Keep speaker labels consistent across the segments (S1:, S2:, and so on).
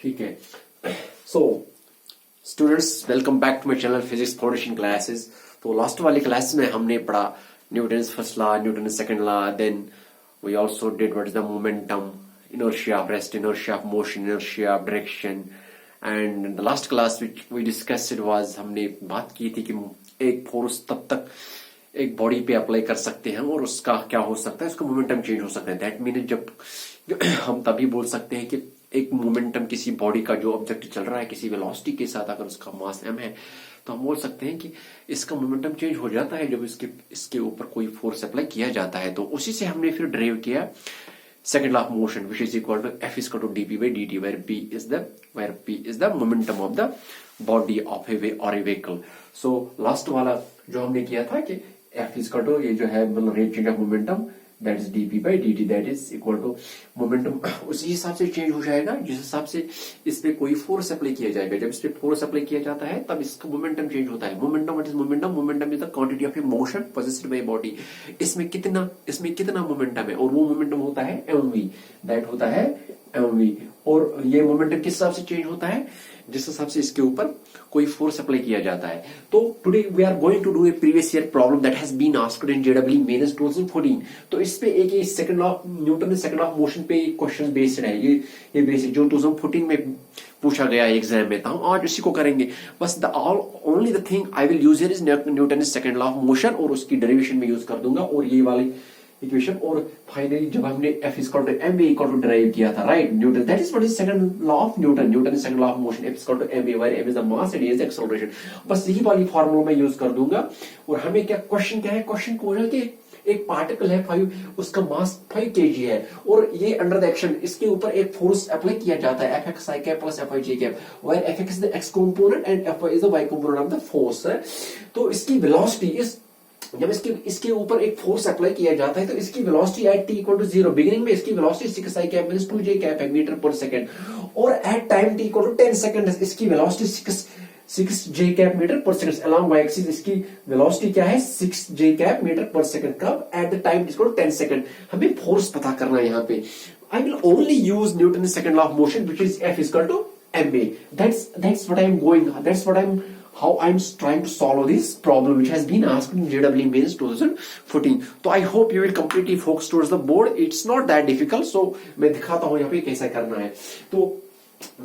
S1: ठीक है। So students, welcome back to my channel physics foundation classes. तो last वाली क्लास में हमने पढ़ा Newton's first law, Newton's second law, then we also did what is the momentum, inertia of rest, inertia of motion, inertia of direction, and in the last class which we discussed was हमने बात की थी कि एक force तब तक एक body पे अप्लाई कर सकते हैं और उसका क्या हो सकता है, उसका मोमेंटम चेंज हो सकता है। दैट मीन जब हम तभी बोल सकते हैं कि एक मोमेंटम किसी बॉडी का जो ऑब्जेक्ट चल रहा है किसी वेलोसिटी के साथ, अगर उसका मास m है तो हम बोल सकते हैं कि इसका मोमेंटम चेंज हो जाता है जब इसके ऊपर कोई फोर्स अप्लाई किया जाता है। तो उसी से हमने फिर ड्राइव किया second law of motion, which is equal to F is equal to dp by dt, where p is the momentum of the body of a or a vehicle. So last वाला जो हमने किया था कि F is equal to ये जो है मतलब rate change of momentum, that is dp by dt, that is equal to momentum उसी हिसाब से चेंज हो जाएगा जिस हिसाब से इस पे कोई फोर्स अप्लाई किया जाएगा। जब इस पे फोर्स अप्लाई किया जाता है तब इसका मोमेंटम चेंज होता है। Momentum, what is momentum? Momentum is the quantity of A motion possessed by body. इसमें कितना मोमेंटम है, और वो मोमेंटम होता है mv, दैट होता है mv। और ये मोमेंटम किस हिसाब से चेंज होता है? जिस हिसाब से इसके ऊपर कोई फोर्स अप्लाई किया जाता है। तो today we are going to do a previous year problem that has been asked in जेडब्ल्यू मेंस 2014। तो इस पे एक second law, Newton second law of motion पे एक क्वेश्चन बेस्ड है। ये बेसिक जो 2014 में पूछा गया एग्जाम में था, हम आज इसी को करेंगे। बस only the thing I will use here is Newton second law of motion, और उसकी डेरिवेशन में यूज कर दूंगा और ये वाली इक्वेशन। और फाइनली जब हमने F equal to ma equal to derive किया था, right, Newton, that is what is second law of Newton second law of motion, F equal to ma, where m is the mass and a is the acceleration. बस यही वाली formula मैं use कर दूंगा। और हमें क्वेश्चन क्या है? क्वेश्चन को है कि एक पार्टिकल है 5, उसका मास 5 kg है, और ये अंडर द एक्शन इसके ऊपर एक फोर्स अप्लाई किया जाता है Fx i cap plus Fy j cap, where Fx is the x component and Fy is the y component of the force. तो इसकी वेलोसिटी जब इसके ऊपर एक फोर्स अप्लाई किया जाता है तो इसकी velocity at t equal to 0, beginning में इसकी velocity 6 i cap minus 2 j cap है मीटर पर सेकंड, और at time t equal to 10 second इसकी वेलोसिटी 6 j कैप मीटर पर सेकंड। अलोंग y एक्सिस इसकी वेलोसिटी क्या है? 6 j कैप मीटर पर सेकंड। कब? At the time t equal to 10 second. हमें फोर्स पता करना है यहाँ पे। आई will only use Newton second law of motion which is F equal to ma। That's what I'm going, that's what how I'm trying to solve this problem which has been asked in JEE Mains 2014. तो I hope you will completely focus towards the board. It's not that difficult. So मैं दिखाता हूँ यहाँ पे कैसा करना है। तो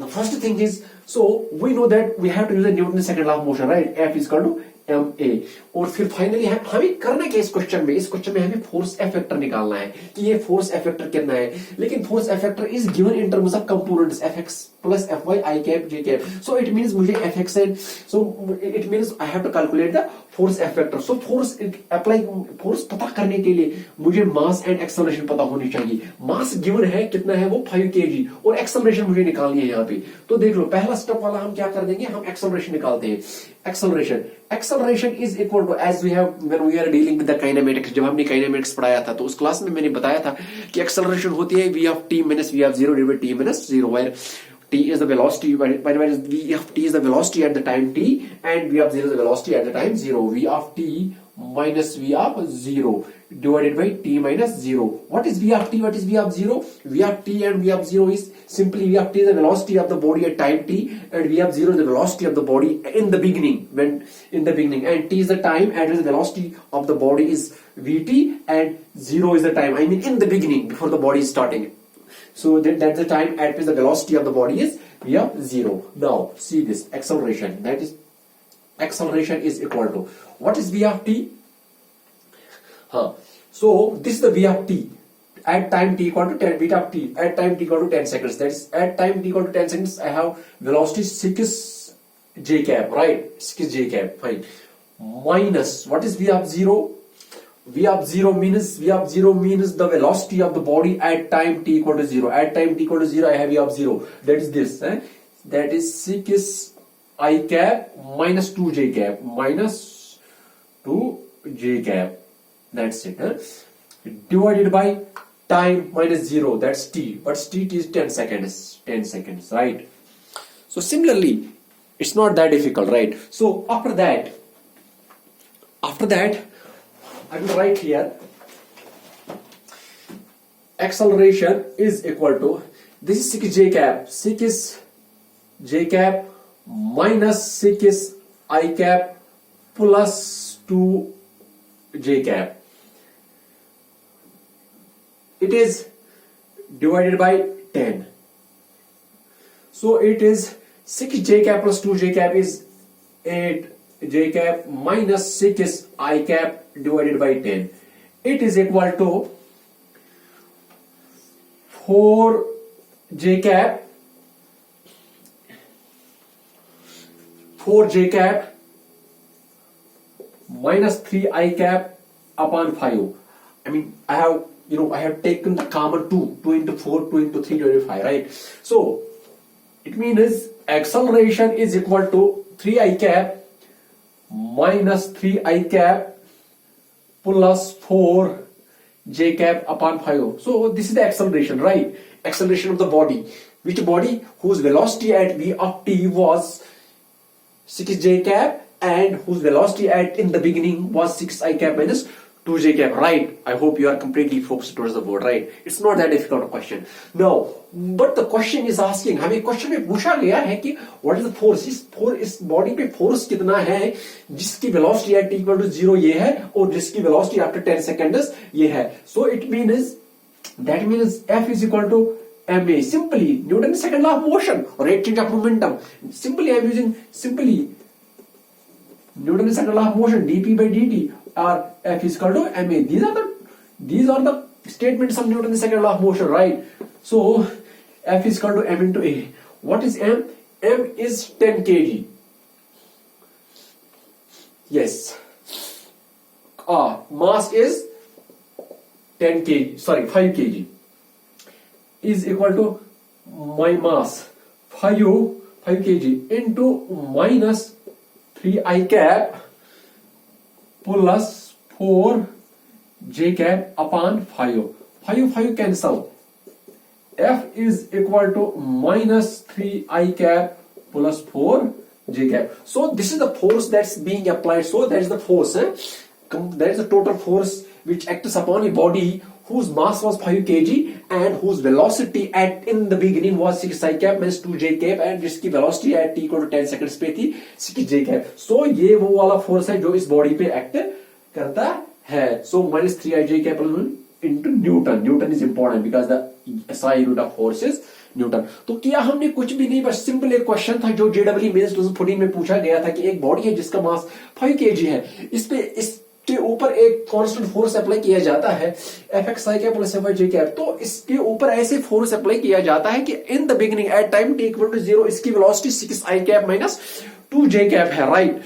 S1: the first thing is, so we know that we have to use the Newton's second law of motion, right? F is equal to ma। और फिर फाइनली हमें करना क्या इस क्वेश्चन में हमें फोर्स एफेक्टर निकालना है कि ये फोर्स एफेक्टर कितना है। लेकिन force F vector is given in terms of components Fx plus Fy i cap j cap. So it means मुझे Fx and so it means I have to calculate the force F vector. So force पता करने के लिए मुझे mass and acceleration पता होनी चाहिए। Mass given है कितना है? वो 5 kg, और एक्सेलरेशन मुझे निकालनी है यहाँ पे। तो देख लो, पहला स्टेप वाला हम क्या कर देंगे, हम एक्सेलरेशन निकालते हैं। Acceleration is equal to, as we have when we are dealing with the kinematics, जब हमने काइनेमेटिक्स पढ़ाया था तो उस क्लास में मैंने बताया था कि एक्सेलरेशन होती है v of t minus v of 0 divided by t minus 0, where t is the velocity, where v of t is the velocity at the time t and v of 0 is the velocity at the time 0. v of t minus v of 0 divided by t minus 0. What is v of t? What is v of 0? v of t and v of 0 is simply v of t is the velocity of the body at time t, and v of 0 is the velocity of the body in the beginning, and t is the time at which the velocity of the body is vt, and 0 is the time, I mean in the beginning, before the body is starting. So that's the time at which the velocity of the body is v of 0. Now see this acceleration, that is acceleration is equal to, what is v of t? So this is the v of t at time t equal to 10, beta of t at time t equal to 10 seconds, that is at time t equal to 10 seconds I have velocity 6 j cap, right, 6 j cap, fine, minus what is v of 0? v of 0 means the velocity of the body at time t equal to 0. At time t equal to 0 I have v of 0, that is this, that is 6 I cap minus 2 j cap, minus 2 j cap, that's it, divided by time minus 0, that's t, but t is 10 seconds, right? So similarly it's not that difficult, right? So after that I will write here acceleration is equal to, this is 6 j cap, 6 J cap minus 6 I cap plus 2 J cap. It is divided by 10. So it is 6 j cap plus 2 j cap is 8 j cap minus 6 I cap divided by 10. It is equal to 4 j cap minus 3 I cap upon 5. I mean, I have taken the common 2 into 4, 2 into 3 divided by 5, right? So, it means acceleration is equal to 3 I cap minus 3 I cap plus 4 j cap upon 5. So, this is the acceleration, right? Acceleration of the body. Which body? Whose velocity at v of t was 6 j cap and whose velocity at in the beginning was 6 I cap minus 2 j cap, right? I hope you are completely focused towards the board, right? It's not that difficult a question. No, but the question is asking, हमें question में पूछा गया है कि what is the force? इस body पे force कितना है जिसकी वेलोसिटी एट इक्वल टू 0 ये है और जिसकी वेलोसिटी आफ्टर 10 सेकंड्स ये है. So it means F is equal to ma. Simply Newton's second law of motion, rate change of momentum. Simply I am using Newton's second law of motion, dp by dt, or F is equal to ma. These are the statements of Newton's second law of motion, right? So F is equal to m into a. What is m? M is 10 kg. Yes. Mass is 10 kg. Sorry, 5 kg. Is equal to my mass 5 kg into minus 3 I cap plus 4 j cap upon 5. 5 cancel. F is equal to minus 3 I cap plus 4 j cap. So this is the force that's being applied. So that is the force. That is the total force which acts upon a body whose mass was 5 kg and whose velocity at in the beginning was 6 I cap minus 2 j cap and जिसकी velocity at t equal to 10 seconds पे थी 6 j cap. So ये वो वाला force है जो इस body पे act करता है. So minus 3 I j cap into Newton. Newton is important because the SI unit of force is Newton. तो किया हमने कुछ भी नहीं, बस सिंपल एक क्वेश्चन था जो JEE मेंस 2014 में पूछा गया था कि एक बॉडी है जिसका मास 5 kg है, इसके ऊपर एक कांस्टेंट फोर्स अप्लाई किया जाता है Fx I cap plus Fy j cap. तो इसके ऊपर ऐसे फोर्स अप्लाई किया जाता है कि in the beginning at time t equal to 0 इसकी velocity 6 I cap minus 2 j cap है, राइट?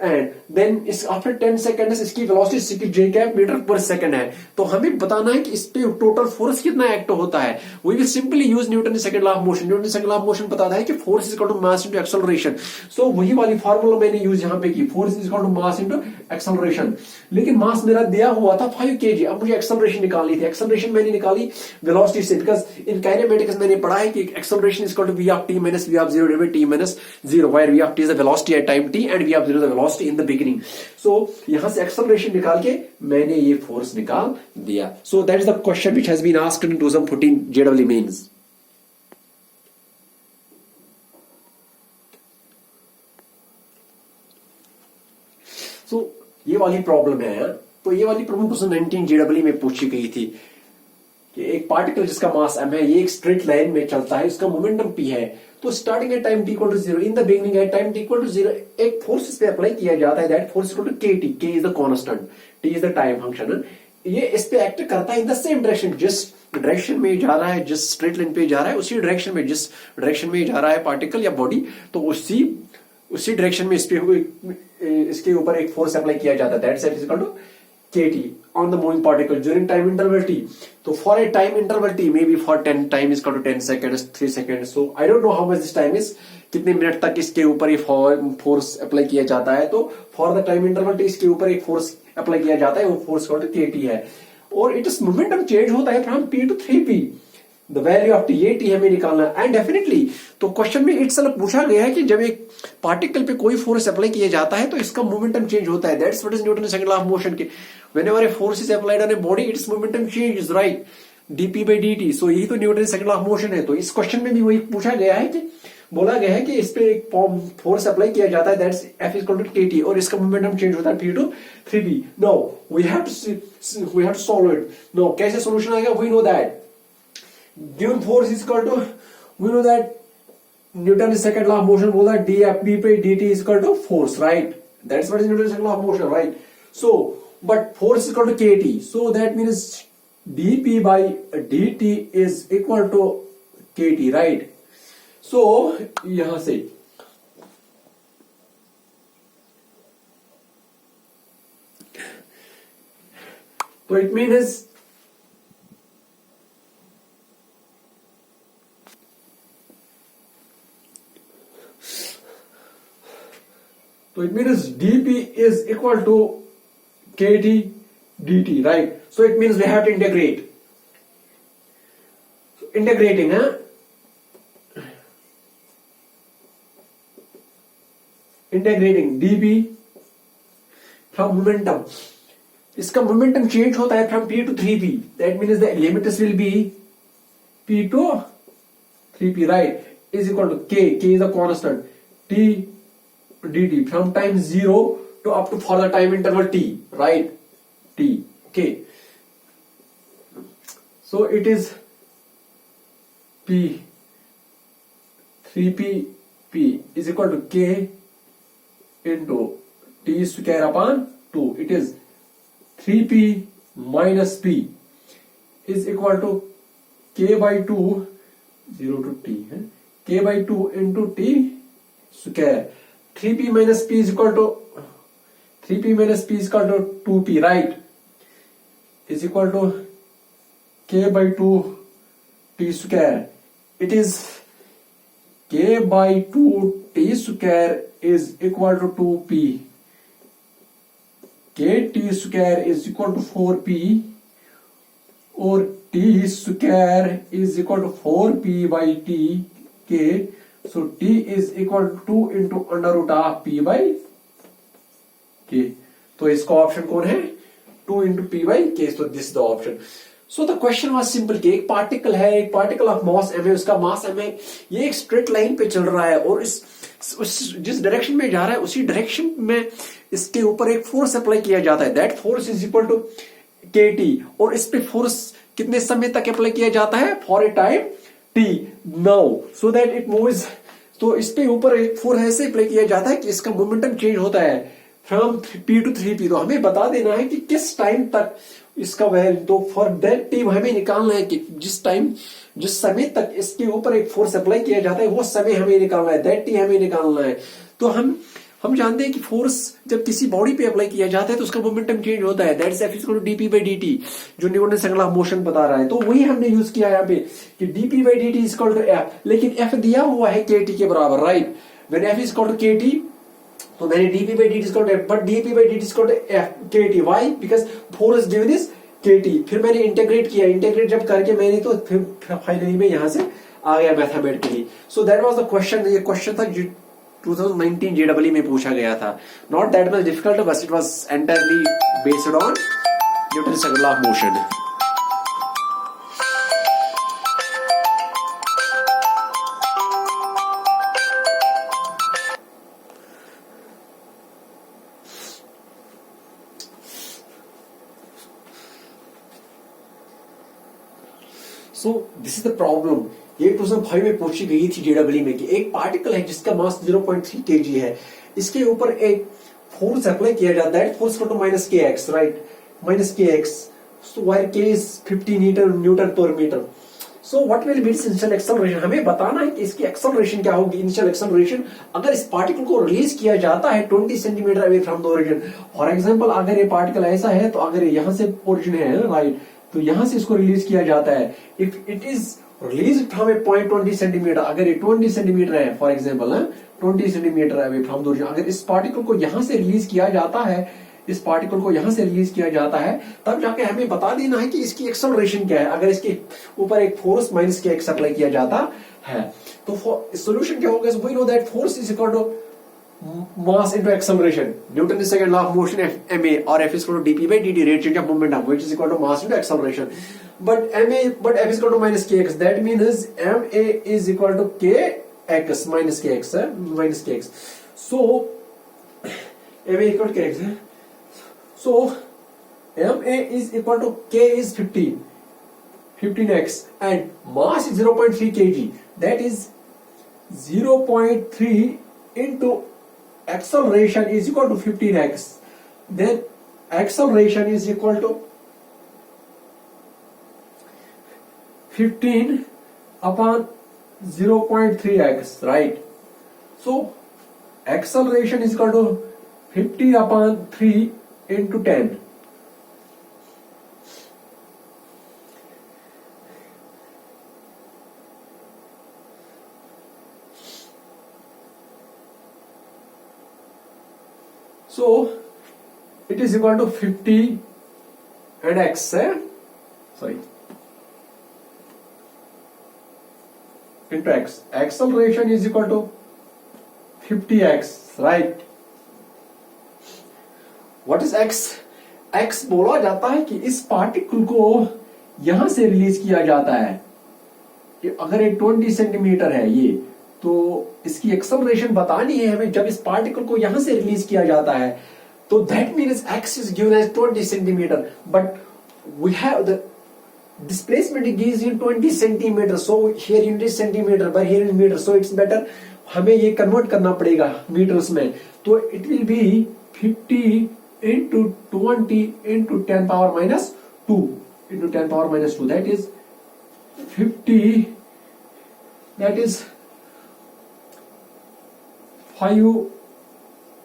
S1: एंड देन इस आफ्टर 10 सेकंड इसकी वेलोसिटी 6 j cap मीटर पर सेकंड है. तो हमें बताना है कि इस पे टोटल फोर्स कितना एक्ट होता है. We will simply use Newton second law of motion. Newton second law of motion बताता है कि force is equal to mass into acceleration. So वही वाली फार्मूला मैंने यूज यहां पे की, force is equal to mass into acceleration. लेकिन मास मेरा दिया हुआ था 5 kg. अब मुझे एक्सेलरेशन निकालनी थी. एक्सेलरेशन मैंने निकाली वेलोसिटी से, बिकॉज इन काइनेमेटिक्स मैंने पढ़ा है कि acceleration is equal to v of t minus v of 0 divided by t minus 0, where v of t is the velocity at time t and v of 0 is the velocity in the beginning. So यहां से acceleration निकाल के मैंने ये force निकाल दिया. So that is the question which has been asked in 2014 JEE mains. So ये वाली प्रॉब्लम है. तो ये वाली प्रॉब्लम 2019 JEE में पूछी गई थी कि एक पार्टिकल जिसका मास m है, ये एक स्ट्रेट लाइन में चलता है, इसका मोमेंटम p है. तो starting at time t equal to 0, in the beginning at time t equal to 0 एक फोर्स इस पे अप्लाई किया जाता है. That force equal to kt. k is the constant, t is the time function. ये इस पे एक्ट करता है इन द सेम डायरेक्शन. जिस डायरेक्शन में जा रहा है, जिस स्ट्रेट लाइन पे जा रहा है, उसी डायरेक्शन में, जिस डायरेक्शन में जा रहा है पार्टिकल या बॉडी, तो उसी डायरेक्शन में इसके ऊपर एक फोर्स अप्लाई किया जाता है. That is equal to kt on the moving particle during time interval t. So for a time interval t, maybe for 10 time is equal to 10 seconds, 3 seconds. So I don't know how much this time is. कितने minute तक इसके ऊपर ये force apply किया जाता है. तो for the time interval t इसके ऊपर एक फोर्स अप्लाई किया जाता है, वो फोर्स इक्वल टू kt है. और इट इज मोमेंटम चेंज होता है from p to 3p. The value of t, ये t हमें निकालना है. एंड डेफिनेटली तो क्वेश्चन में इटसेल्फ पूछा गया है कि जब एक पार्टिकल पे कोई फोर्स अप्लाई किया जाता है तो इसका मोमेंटम चेंज होता है. That's what is Newton second law of motion के. Whenever a force is applied on a body, its momentum changes, right? dp by dt. So यही तो Newton second law of motion है. तो इस question में भी वही पूछा गया है कि बोला गया है कि इस पे एक फोर्स अप्लाई किया जाता है, that's F is equal to KT, और इसका मोमेंटम चेंज होता है P to 3P. Now we have to solve it. Now कैसे सॉल्यूशन आएगा? We know that given force is equal to, we know that Newton second law of motion बोला dFb पे dt is equal to force, right? That's what is Newton second law of motion, right? So but force is equal to KT, so that means dP by dt is equal to KT, right? So यहां से तो it means dP is equal to KT dt, right? So it means we have to integrate. Integrating, integrating dP from momentum. इसका momentum change होता है from P to 3P. That means the limits will be P to 3P, right? Is equal to K. K is a constant. T dt from time 0 to up to for the time interval T, right? T. Okay. So it is P 3P P is equal to K into T square upon 2. It is 3P minus P is equal to K by 2 0 to T. K by 2 into T square. 3P minus P is equal to 3P minus P is equal to 2P, right? Is equal to K by 2 T square. It is K by 2 T square is equal to 2P. KT square is equal to 4P or T square is equal to 4P by T K. So T is equal to 2 into under root of P by K. तो इसका option कौन है? 2 into P by K. So this is the option. So the question was simple कि एक particle है, एक particle of mass m है, उसका मास m है, ये एक स्ट्रेट लाइन पे चल रहा है और जिस डायरेक्शन में जा रहा है उसी डायरेक्शन में इसके ऊपर एक फोर्स अप्लाई किया जाता है. That force is equal to KT और इस पे फोर्स कितने समय तक अप्लाई किया जाता है? For a time T. Now so that it moves. तो इस पे ऊपर एक फोर्स ऐसे अप्लाई किया जाता है कि इसका मोमेंटम चेंज होता है फ्रॉम P टू 3P. तो हमें बता देना है कि किस टाइम तक इसका वैल्यू, तो फॉर दैट टाइम हमें निकालना है कि जिस समय तक इसके ऊपर एक फोर्स अप्लाई किया जाता है वो समय हमें निकालना है, दैट टी हमें निकालना है. तो हम जानते हैं कि फोर्स जब किसी बॉडी पे अप्लाई किया जाता है तो उसका मोमेंटम चेंज होता है, that is F equal to dP by dt, जो Newton second law of motion बता रहा है. तो वही हमने यूज किया यहाँ पे कि dP by dt is equal to F, लेकिन F दिया हुआ है KT के बराबर, right? When F is equal to KT तो मैंने dP by dt is equal to F, but dP by dt is equal to F KT. Why? Because force given is KT. फिर मैंने integrate किया, integrate जब करके मैंने तो फिर फाइनली में यहां से आ गया mathematically. So that was the question. ये क्वेश्चन था 2019 JEE में पूछा गया था. Not that much difficult, but it was entirely based on Newton second law of motion. So this is the problem. ये 2005 में पूछी गई थी JEE में कि एक पार्टिकल है जिसका मास 0.3 kg है, इसके ऊपर एक फोर्स अप्लाई किया जाता है, force equal to minus kx, right? Minus kx. So where k is 50 newton per metre. So what will be its initial acceleration? हमें बताना है कि इसकी एक्सेलरेशन क्या होगी, इनिशियल एक्सेलरेशन, अगर इस पार्टिकल को रिलीज किया जाता है 20 centimetre away from the origin. For example अगर ये पार्टिकल ऐसा है तो अगर यहां से ओरिजिन है, राइट, तो यहां से इसको रिलीज किया जाता है. If it is release from A point 20 centimetre, अगर ये 20 सेंटीमीटर है for example, 20 centimetre away from the origin, अगर इस पार्टिकल को यहां से रिलीज किया जाता है, इस पार्टिकल को यहां से रिलीज किया जाता है, तब जाके हमें बता देना है कि इसकी एक्सेलरेशन क्या है अगर इसके ऊपर एक फोर्स माइनस kx अप्लाई किया जाता है. तो सॉल्यूशन क्या होगा? We know that force is equal to mass into acceleration, Newton's second law of motion ma, or F is equal to dP by dt, rate change of momentum, which is equal to mass into acceleration. But F is equal to minus kx. That means ma is equal to k x minus kx है, minus kx. So ma equal to kx है. So ma is equal to k is 15x and mass is 0.3 kg. That is 0.3 into acceleration is equal to 15x. Then acceleration is equal to 15 upon 0.3x, right? So acceleration is equal to 50 upon 3 into 10. So it is equal to 50 and x, sorry, into x. Acceleration is equal to 50x, right? What is x? x बोला जाता है कि इस particle को यहां से release किया जाता है. कि अगर ये 20 सेंटीमीटर है ये, तो इसकी एक्सेलरेशन बतानी है हमें जब इस पार्टिकल को यहां से रिलीज किया जाता है. तो that means x is given as 20 centimetre, but we have the displacement is in 20 centimeter, so here unit is centimeter but here is meter, so it's better हमें ये कन्वर्ट करना पड़ेगा मीटर्स में. तो it will be 50 into 20 into 10 power minus 2 into 10 power minus 2, that is 50, that is 5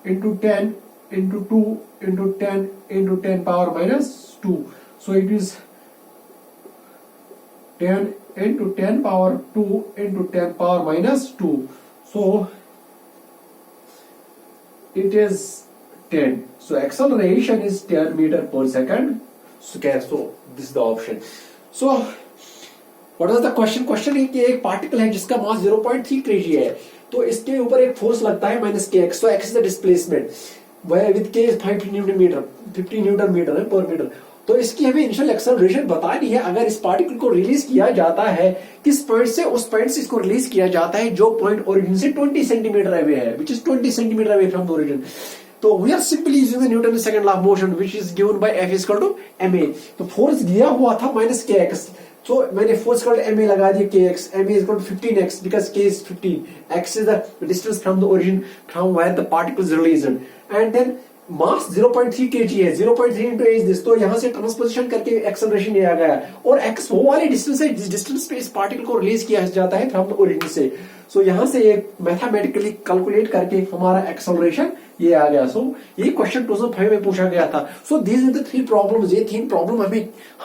S1: into 10 into 2 into 10 into 10 power minus 2, so it is 10 into 10 power 2 into 10 power minus 2. So it is 10. So acceleration is 10 meter per second square. So this is the option. So what was the question? Question है कि एक particle है जिसका मास 0.3 kg है, तो इसके ऊपर एक फोर्स लगता है माइनस के एक्स. तो x is the displacement with के 50 न्यूटन मीटर, 50 न्यूटन मीटर है पर मीटर. तो इसकी हमें इनिशियल एक्सेलरेशन बतानी है. अगर इस पार्टिकल को रिलीज किया जाता है किस पॉइंट से, उस पॉइंट से इसको रिलीज किया जाता है जो पॉइंट ओरिजिन से 20 सेंटीमीटर अवे है, which is 20 centimetre away from the origin. तो we are simply using the Newton second law of motion which is given by F equal to ma. तो फोर्स दिया हुआ था माइनस के x, तो मैंने फोर्स इक्वल टू ma लगा दिया के x. ma equal to 15x because k is 15, x is the distance from the origin from where the particle is released, and then mass 0.3 kg है. 0.3 into as this, तो यहां से transposition करके acceleration ये आ गया. और x वो वाली डिस्टेंस है जिस डिस्टेंस पे इस पार्टिकल को रिलीज किया जाता है फ्रॉम द ओरिजिन से. सो यहां से ये मैथमेटिकली कैलकुलेट करके हमारा एक्सेलरेशन ये आ गया. सो ये क्वेश्चन 2005 में पूछा गया था. So these are the 3 problems. ये 3 प्रॉब्लम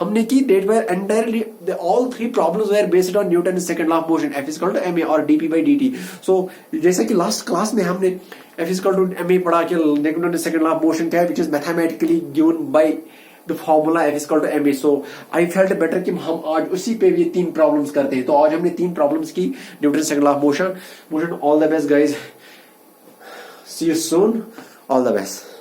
S1: हमने की. That were entirely all 3 problems were based on Newton second law of motion F equal to ma और dp by dt. सो जैसे कि लास्ट क्लास में हमने F इक्वल टू ma पढ़ा कि Newton second law of motion क्या है, which is mathematically given by the formula F equal to ma. So I felt better कि हम आज उसी पे भी 3 प्रॉब्लम्स करते हैं. तो आज हमने 3 प्रॉब्लम्स की Newton second law of motion. All the best guys, see you soon, all the best.